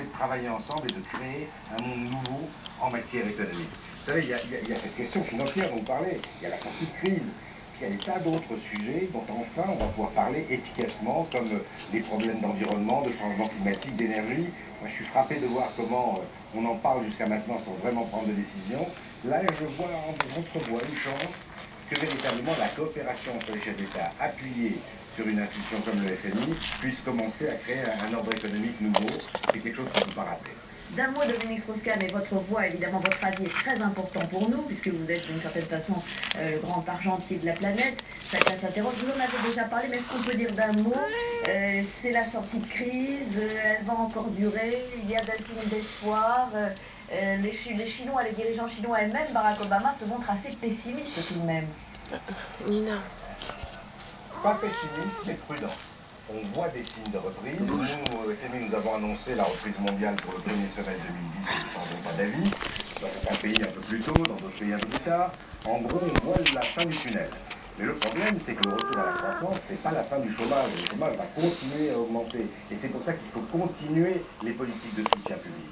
volonté de travailler ensemble et de créer un monde nouveau en matière économique. Vous savez, il y a cette question financière dont vous parlez, il y a la sortie de crise, puis il y a des tas d'autres sujets dont enfin on va pouvoir parler efficacement, comme les problèmes d'environnement, de changement climatique, d'énergie. Moi je suis frappé de voir comment on en parle jusqu'à maintenant sans vraiment prendre de décision. Là j'entrevois une chance que véritablement la coopération entre les chefs d'État appuyée sur une institution comme le FMI puisse commencer à créer un ordre économique nouveau. C'est quelque chose qu'on ne peut pas rater. D'un mot, Dominique Strauss-Kahn, et votre voix, évidemment, votre avis est très important pour nous, puisque vous êtes d'une certaine façon le grand argentier de la planète. Chacun s'interroge. Vous en avez déjà parlé, mais est-ce qu'on peut dire d'un mot c'est la sortie de crise, elle va encore durer, il y a des signes d'espoir. Les Chinois, les dirigeants chinois et même Barack Obama se montrent assez pessimistes tout de même. Nina. Pas pessimiste, mais prudent. On voit des signes de reprise. Nous, au FMI, nous avons annoncé la reprise mondiale pour le premier semestre 2010 et nous ne changeons pas d'avis. Dans certains pays un peu plus tôt, dans d'autres pays un peu plus tard. En gros, on voit la fin du tunnel. Mais le problème, c'est que le retour à la croissance, c'est pas la fin du chômage. Le chômage va continuer à augmenter. Et c'est pour ça qu'il faut continuer les politiques de soutien public.